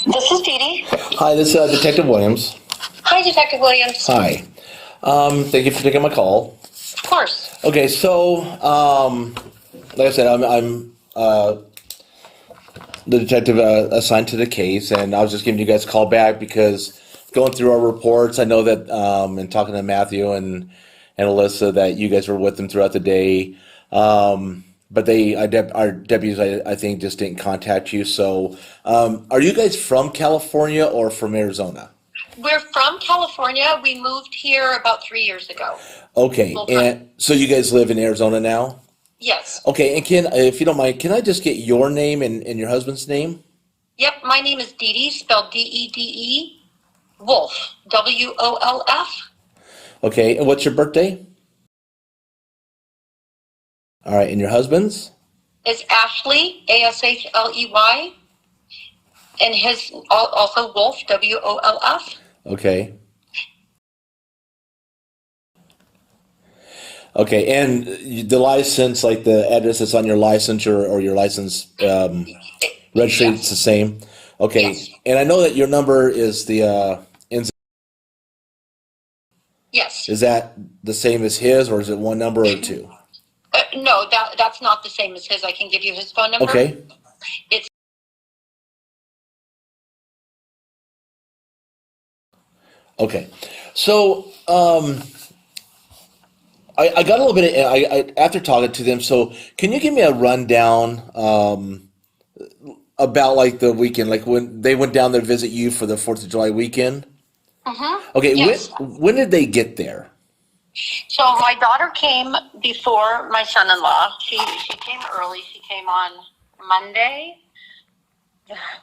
This is Dede. Hi, this is Detective Williams. Hi, Detective Williams. Hi. Thank you for taking my call. Of course. Okay, so like I said, I'm the detective assigned to the case, and I was just giving you guys a call back because going through our reports, I know that and talking to Matthew and Alyssa that you guys were with them throughout the day. But our deputies, I think, just didn't contact you. So, are you guys from California or from Arizona? We're from California. We moved here about 3 years ago. Okay, and so you guys live in Arizona now? Yes. Okay, and if you don't mind, can I just get your name and your husband's name? Yep, my name is Dede, spelled Dede, Wolf, WOLF. Okay, and what's your birthday? All right, and your husband's? Is Ashley, ASHLEY, and his also Wolf, WOLF. Okay. Okay, and the license, like the address that's on your license or your license registry, Yes. it's the same? Okay, Yes. and I know that your number is Yes. is that the same as his, or is it one number or two? No, that's not the same as his. I can give you his phone number. Okay. It's Okay. So, I got a little bit I after talking to them. So, can you give me a rundown about like the weekend, like when they went down there to visit you for the 4th of July weekend? Okay, yes. when did they get there? So my daughter came before my son-in-law. She came early. She came on Monday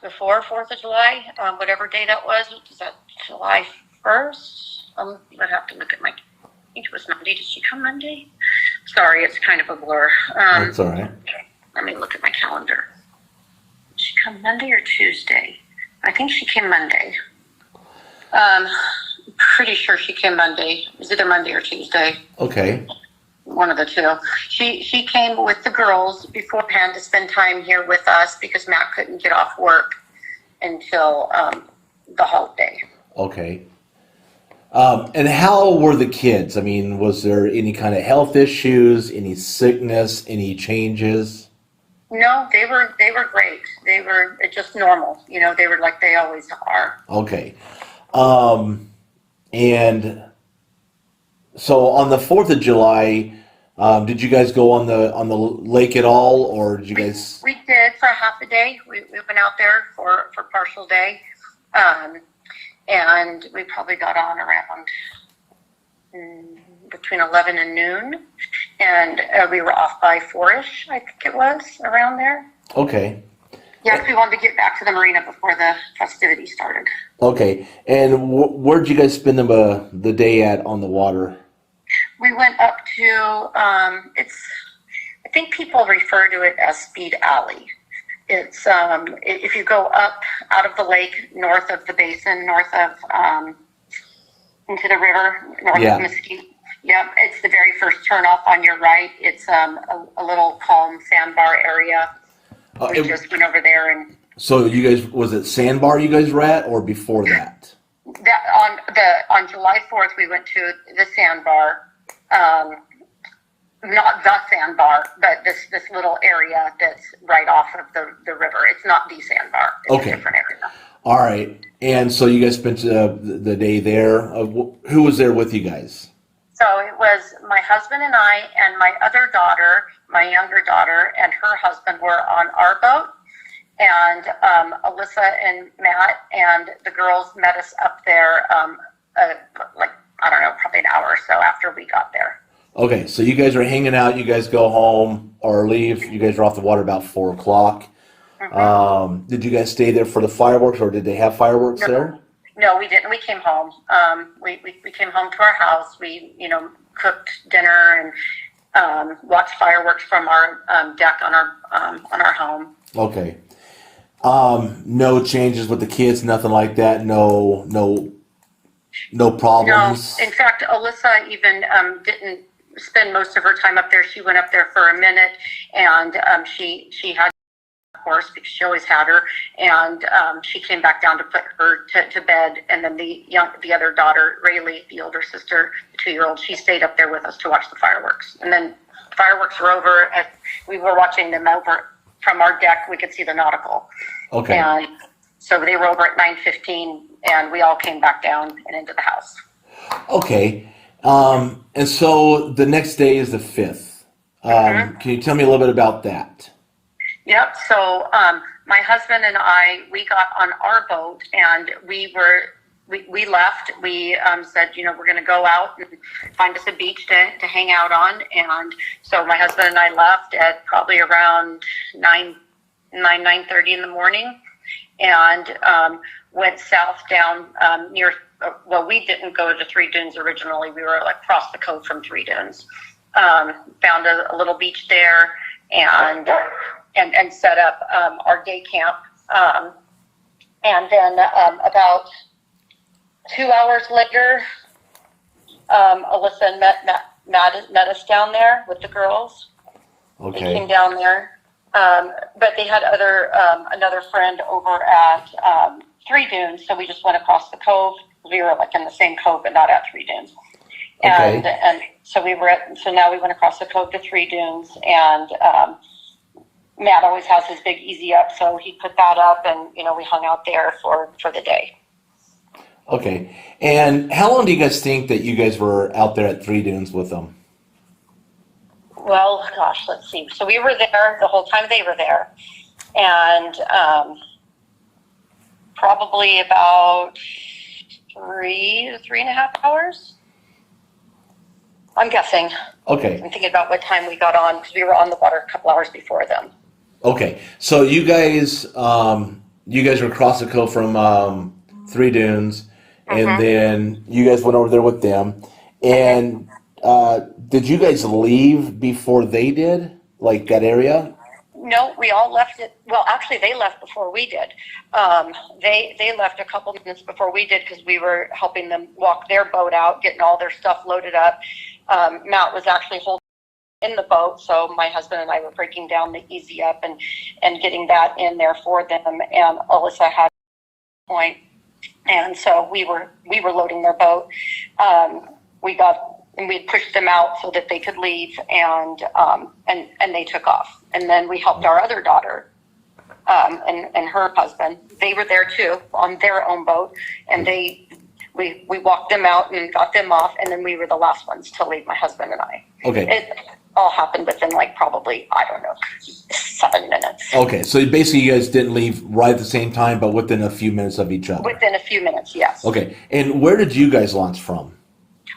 before 4th of July, whatever day that was. Was that July 1st? I'd have to look at I think it was Monday. Did she come Monday? Sorry, it's kind of a blur. That's all right. Let me look at my calendar. Did she come Monday or Tuesday? I think she came Monday. Pretty sure she came Monday. It was either Monday or Tuesday. Okay. One of the two. She came with the girls beforehand to spend time here with us because Matt couldn't get off work until the holiday. Okay. And how were the kids? I mean, was there any kind of health issues, any sickness, any changes? No, they were great. They were just normal. They were like they always are. Okay. And so on the 4th of July, did you guys go on the lake at all, or did you guys? We did for half a day. We went out there for partial day, and we probably got on around between 11 and noon, and we were off by 4-ish, I think it was, around there. Okay. Yes, we wanted to get back to the marina before the festivities started. Okay. And where'd you guys spend the day at on the water? We went up to, I think people refer to it as Speed Alley. It's, if you go up out of the lake, north of the basin, north of, into the river, north of Mesquite. Yep, it's the very first turnoff on your right. It's a little calm sandbar area. We just went over there and. So you guys, was it Sandbar you guys were at, or before that? On July 4th we went to the sandbar, not the sandbar, but this little area that's right off of the river. It's not the sandbar. It's a different area. All right, and so you guys spent the day there. Who was there with you guys? So it was my husband and I, and my other daughter, my younger daughter, and her husband were on our boat. And Alyssa and Matt and the girls met us up there, probably an hour or so after we got there. Okay, so you guys are hanging out. You guys go home or leave. You guys are off the water about 4 o'clock. Mm-hmm. Did you guys stay there for the fireworks, or did they have fireworks there? No, we didn't. We came home. We came home to our house. We, cooked dinner and watched fireworks from our deck on our home. Okay. No changes with the kids, nothing like that. No problems. No, in fact, Alyssa even didn't spend most of her time up there. She went up there for a minute, and she had course, because she always had her. And she came back down to put her to bed. And then the other daughter, Rayleigh, the older sister, the 2-year-old, she stayed up there with us to watch the fireworks. And then fireworks were over. We were watching them over from our deck. We could see the nautical. Okay. And so they were over at 9:15, and we all came back down and into the house. Okay. And so the next day is the 5th. Can you tell me a little bit about that? Yep. So my husband and we got on our boat, and we left. We said, we're going to go out and find us a beach to hang out on. And so my husband and I left at probably around 9:30 in the morning, and went south down near. Well, we didn't go to Three Dunes originally. We were like across the cove from Three Dunes. Found a little beach there, and set up our day camp. And then about 2 hours later, Alyssa met us down there with the girls. Okay. They came down there, but they had another friend over at Three Dunes, so we just went across the cove. We were like in the same cove, but not at Three Dunes. And Okay. and so now we went across the cove to Three Dunes, and Matt always has his big easy up, so he put that up, and we hung out there for the day. Okay. And how long do you guys think that you guys were out there at Three Dunes with them? Well, gosh, let's see. So we were there the whole time they were there, and probably about 3 to 3.5 hours. I'm guessing. Okay. I'm thinking about what time we got on, because we were on the water a couple hours before them. Okay. So you guys were across the cove from Three Dunes, and then you guys went over there with them. And did you guys leave before they did, like that area? No, we all left it. Well, actually, they left before we did. They left a couple minutes before we did, because we were helping them walk their boat out, getting all their stuff loaded up. Matt was actually holding in the boat, so my husband and I were breaking down the easy up and getting that in there for them. And Alyssa had a point, and so we were loading their boat. We pushed them out so that they could leave, and they took off. And then we helped our other daughter and her husband. They were there too on their own boat, and we walked them out and got them off, and then we were the last ones to leave, my husband and I. Okay. It all happened within probably, I don't know, 7 minutes. Okay. So basically you guys didn't leave right at the same time, but within a few minutes of each other. Within a few minutes, yes. Okay. And where did you guys launch from?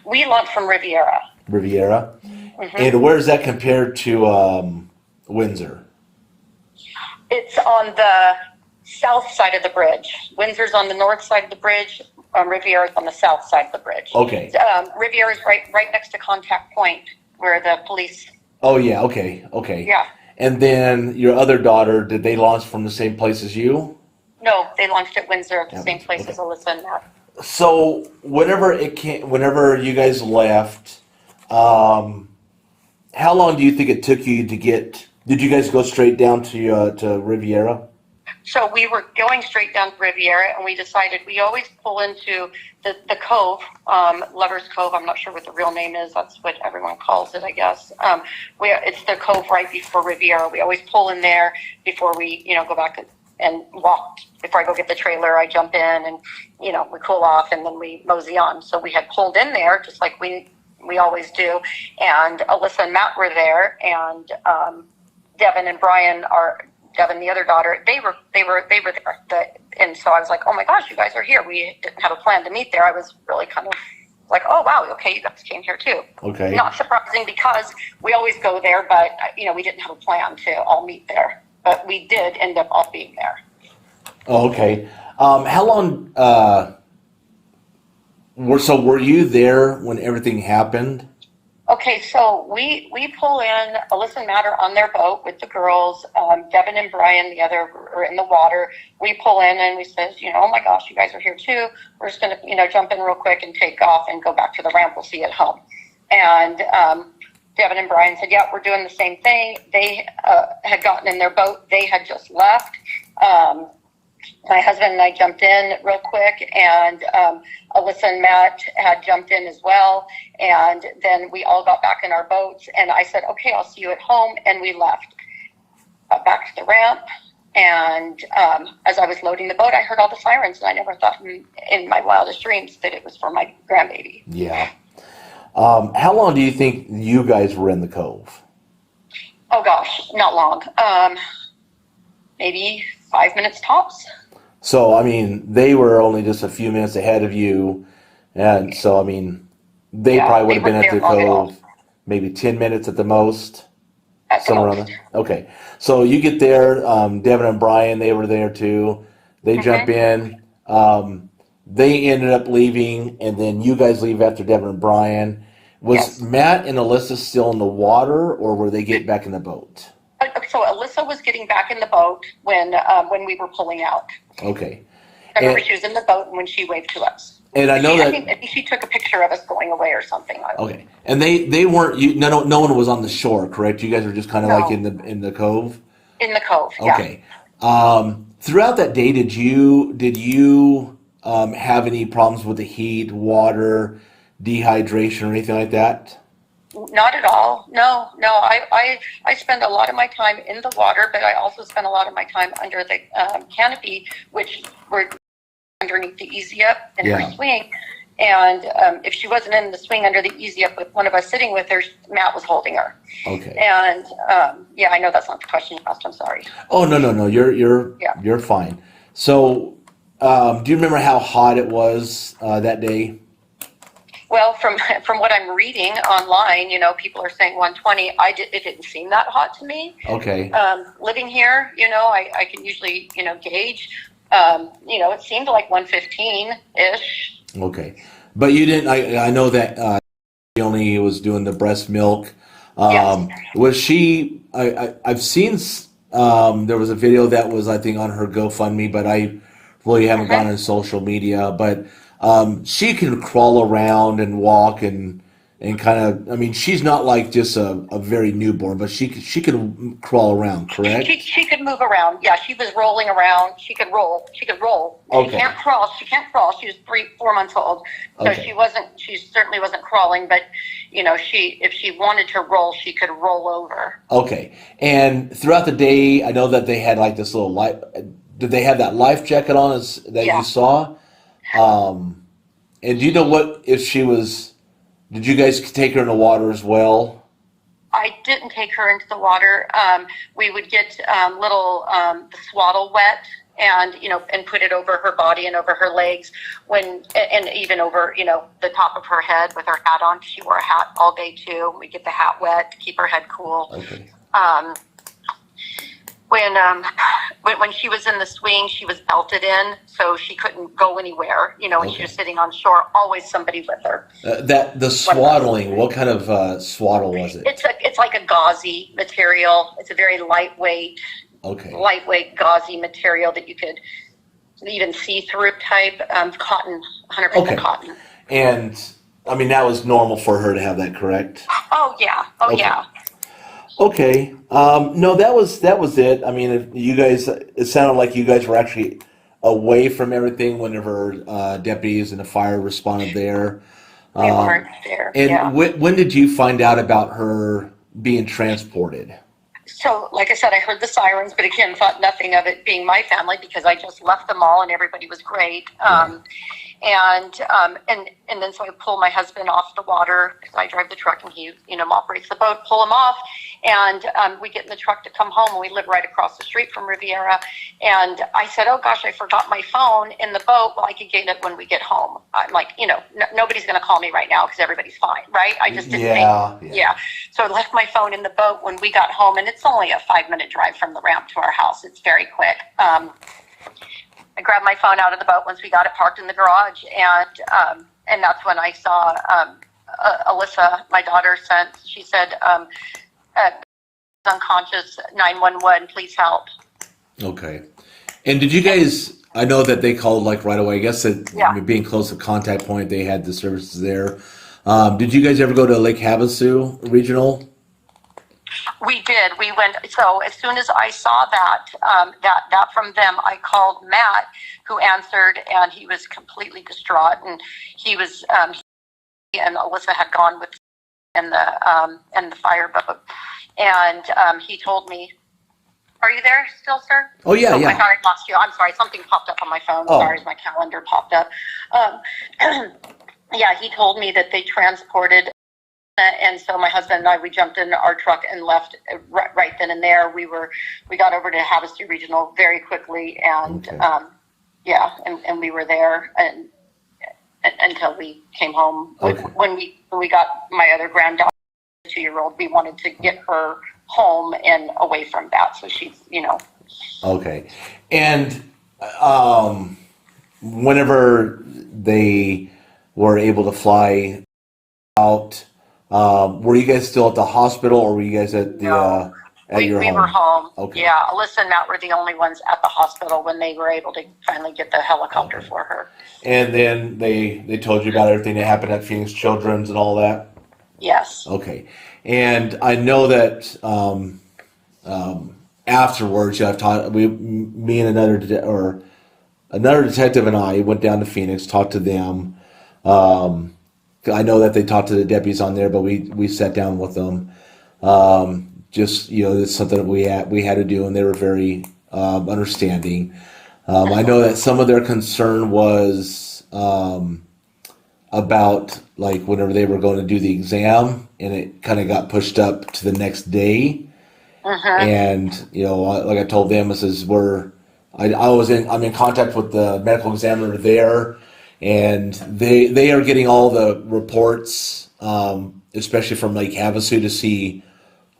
We launched from Riviera. Riviera? And where does that compare to Windsor? It's on the south side of the bridge. Windsor's on the north side of the bridge. Riviera's on the south side of the bridge. Okay. Riviera's right next to Contact Point, where the police. Oh, yeah. Okay. Yeah. And then your other daughter, did they launch from the same place as you? No, they launched at Windsor, the same place Okay. as Alyssa and Matt. So whenever you guys left, how long do you think it took you to get? Did you guys go straight down to Riviera? So we were going straight down to Riviera, and we decided we always pull into the cove, Lover's Cove. I'm not sure what the real name is. That's what everyone calls it, I guess. It's the cove right before Riviera. We always pull in there before we, go back and walk. Before I go get the trailer, I jump in and, we cool off, and then we mosey on. So we had pulled in there just like we always do. And Alyssa and Matt were there, and Devin and Brian Devin, the other daughter, they were there. And so I was like, oh my gosh, you guys are here. We didn't have a plan to meet there. I was really kind of like, oh wow, okay, you guys came here too. Okay. Not surprising, because we always go there, but we didn't have a plan to all meet there. But we did end up all being there. Oh, okay. How long? Were you there when everything happened? Okay, so we pull in. Alyssa and Matt are on their boat with the girls. Devin and Brian, the other, are in the water. We pull in and we says, oh my gosh, you guys are here too. We're just gonna, jump in real quick and take off and go back to the ramp. We'll see you at home. And Devin and Brian said, yeah, we're doing the same thing. They had gotten in their boat. They had just left. My husband and I jumped in real quick, and Alyssa and Matt had jumped in as well. And then we all got back in our boats, and I said, okay, I'll see you at home. And we left. Got back to the ramp. And as I was loading the boat, I heard all the sirens, and I never thought in my wildest dreams that it was for my grandbaby. Yeah. How long do you think you guys were in the cove? Oh, gosh, not long. Maybe 5 minutes tops. So, I mean, they were only just a few minutes ahead of you. And so, I mean, they probably would have been at the cove maybe 10 minutes at the most. Somewhere around there. Okay. So you get there, Devin and Brian, they were there too. They jump in. They ended up leaving, and then you guys leave after Devin and Brian. Was Matt and Alyssa still in the water, or were they getting back in the boat? So Alyssa was getting back in the boat when we were pulling out. Okay. I remember she was in the boat when she waved to us. And I know I think she took a picture of us going away or something. Okay. And they weren't. No one was on the shore, correct? You guys were just kind of like in the cove. In the cove. Okay. Yeah. Throughout that day, did you have any problems with the heat, water, dehydration, or anything like that? Not at all. No. I spend a lot of my time in the water, but I also spend a lot of my time under the canopy, which we're underneath the easy up in her swing. And if she wasn't in the swing under the easy up with one of us sitting with her, Matt was holding her. Okay. And I know that's not the question you asked. I'm sorry. Oh, no. You're fine. So, do you remember how hot it was that day? Well, from what I'm reading online, people are saying 120. It didn't seem that hot to me. Okay. Living here, I can usually, gauge. It seemed like 115-ish. Okay. But you didn't, I know that she only was doing the breast milk. Yes. Was she, I've seen, there was a video that was, I think, on her GoFundMe, but I really haven't gone on social media. But she can crawl around and walk and kind of, I mean, she's not like just a very newborn, but she could crawl around, correct? She could move around. Yeah, she was rolling around. She could roll. Okay. She can't crawl. She was 3-4 months old. So she certainly wasn't crawling, but if she wanted to roll, she could roll over. Okay. And throughout the day, I know that they had like this little life, did they have that life jacket on that you saw? And do you know what, if she was, did you guys take her in the water as well? I didn't take her into the water. We would get little the swaddle wet and put it over her body and over her legs and even over the top of her head with her hat on. She wore a hat all day too. We get the hat wet to keep her head cool. Okay. When she was in the swing, she was belted in, so she couldn't go anywhere. When she was sitting on shore, always somebody with her. The swaddling, what kind of swaddle was it? It's like a gauzy material. It's a very lightweight gauzy material that you could even see through type cotton, 100% cotton. And I mean, that was normal for her to have that, correct? Oh yeah. Yeah. Okay. No, that was it. I mean, it sounded like you guys were actually away from everything whenever deputies and the fire responded there. We weren't there. And when did you find out about her being transported? So, like I said, I heard the sirens, but again, thought nothing of it being my family because I just left them all and everybody was great. And then so I pull my husband off the water because I drive the truck and he, operates the boat, pull him off. And we get in the truck to come home and we live right across the street from Riviera. And I said, oh gosh, I forgot my phone in the boat. Well, I could get it when we get home. I'm like, nobody's going to call me right now because everybody's fine, right? I just didn't think. Yeah. So I left my phone in the boat when we got home, and it's only a 5-minute drive from the ramp to our house. It's very quick. I grabbed my phone out of the boat once we got it parked in the garage, and that's when I saw Alyssa, my daughter, she said, unconscious, 911, please help. Okay. And did you guys, I know that they called like right away, I guess that being close to contact point, they had the services there. Did you guys ever go to Lake Havasu Regional? We did. We went. So as soon as I saw that from them, I called Matt, who answered, and he was completely distraught. And he was, he and Alyssa had gone with in the fireboat, and he told me, "Are you there still, sir?" Oh yeah, I yeah. thought I lost you. I'm sorry. Something popped up on my phone. Oh. Sorry, my calendar popped up. Yeah, he told me that they transported. And so my husband and I, we jumped in our truck and left right then and there. We got over to Havasu Regional very quickly, and Okay. yeah, and we were there and until we came home. Okay. When we got my other granddaughter, 2-year-old, we wanted to get her home and away from that. So she's, Okay. And whenever they were able to fly out, were you guys still at the hospital, or were you guys at the No. at your we home? were home. Okay. Yeah, Alyssa and Matt were the only ones at the hospital when they were able to finally get the helicopter for her. And then they told you about everything that happened at Phoenix Children's and all that? Yes. Okay. And I know that afterwards, I've taught me and another detective and I went down to Phoenix, talked to them. I know that they talked to the deputies on there, but we sat down with them. Just it's something that we had to do, and they were very understanding. I know that some of their concern was about like whenever they were going to do the exam, and it kind of got pushed up to the next day. And like I told them, this is where I'm in contact with the medical examiner there, and they are getting all the reports, especially from Lake Havasu, to see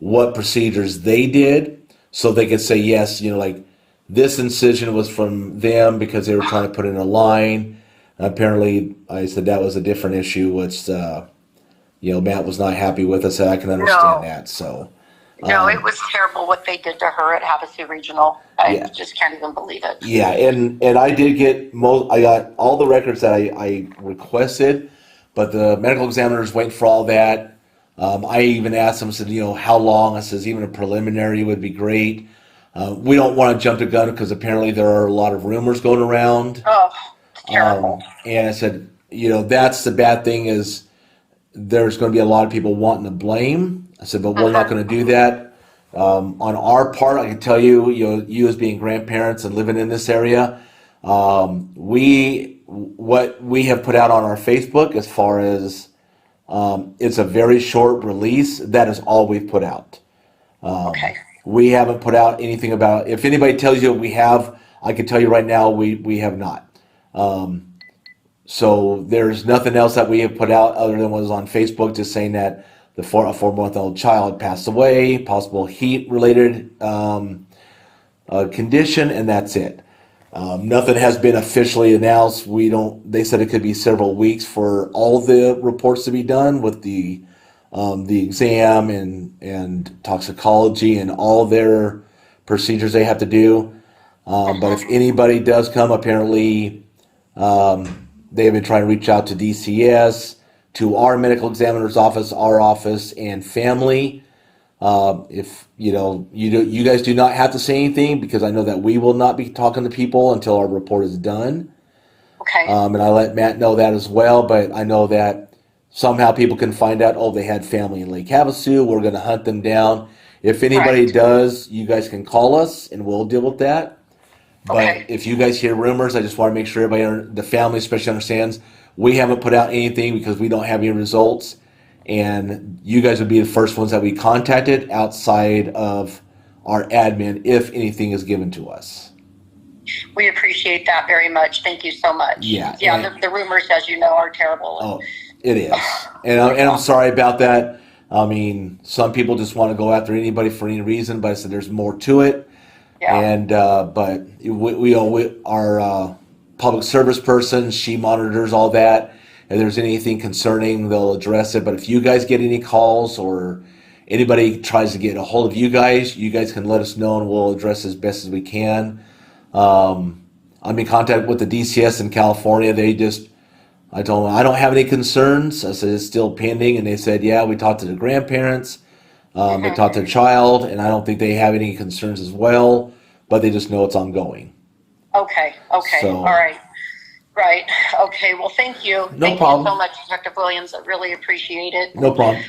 what procedures they did, so they could say yes, like this incision was from them because they were trying to put in a line. Apparently, I said that was a different issue, which Matt was not happy with. I said I can understand that. So. No, it was terrible what they did to her at Havasu Regional. I Yeah. just can't even believe it. Yeah, and I did get I got all the records that I requested, but the medical examiner's waiting for all that. I even asked them, said, how long? I says, even a preliminary would be great. We don't want to jump the gun because apparently there are a lot of rumors going around. Oh, it's terrible. And I said, that's the bad thing is there's going to be a lot of people wanting to blame. I said, but we're not going to do that. On our part, I can tell you, you as being grandparents and living in this area, what we have put out on our Facebook as far as it's a very short release. That is all we've put out. Okay. We haven't put out anything about. If anybody tells you we have, I can tell you right now we have not. So there's nothing else that we have put out other than what was on Facebook, just saying that a 4-month-old child passed away, possible heat-related condition, and that's it. Nothing has been officially announced. They said it could be several weeks for all the reports to be done with the exam and toxicology and all their procedures they have to do. But if anybody does come, apparently they have been trying to reach out to DCS, to our medical examiner's office, our office, and family. If you guys do not have to say anything, because I know that we will not be talking to people until our report is done. Okay. And I let Matt know that as well. But I know that somehow people can find out, they had family in Lake Havasu. We're going to hunt them down. If anybody does, you guys can call us and we'll deal with that. But if you guys hear rumors, I just want to make sure everybody, the family especially, understands we haven't put out anything because we don't have any results. And you guys would be the first ones that we contacted outside of our admin if anything is given to us. We appreciate that very much. Thank you so much. Yeah. The rumors, as you know, are terrible. Oh, it is. And I'm sorry about that. I mean, some people just want to go after anybody for any reason, but I said there's more to it. Yeah. And but our public service person, she monitors all that. If there's anything concerning, they'll address it. But if you guys get any calls or anybody tries to get a hold of you guys can let us know and we'll address as best as we can. I'm in contact with the DCS in California. They just I told them I don't have any concerns. I said it's still pending, and they said, yeah, we talked to the grandparents, they talked to their child, and I don't think they have any concerns as well, but they just know it's ongoing. Okay, So- all right. Right, okay, well, thank you. No Thank problem. you so much, Detective Williams, I really appreciate it. No problem.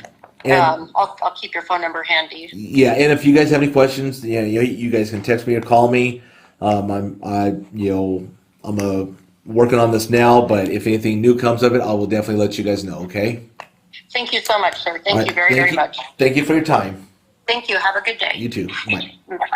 And I'll keep your phone number handy. yeah, and if you guys have any questions, you guys can text me or call me. I'm working on this now, but if anything new comes of it, I will definitely let you guys know. Okay. Thank you so much, sir. All Thank right, you very, very much. Thank you for your time. Thank you, have a good day. You too. Bye. Bye-bye.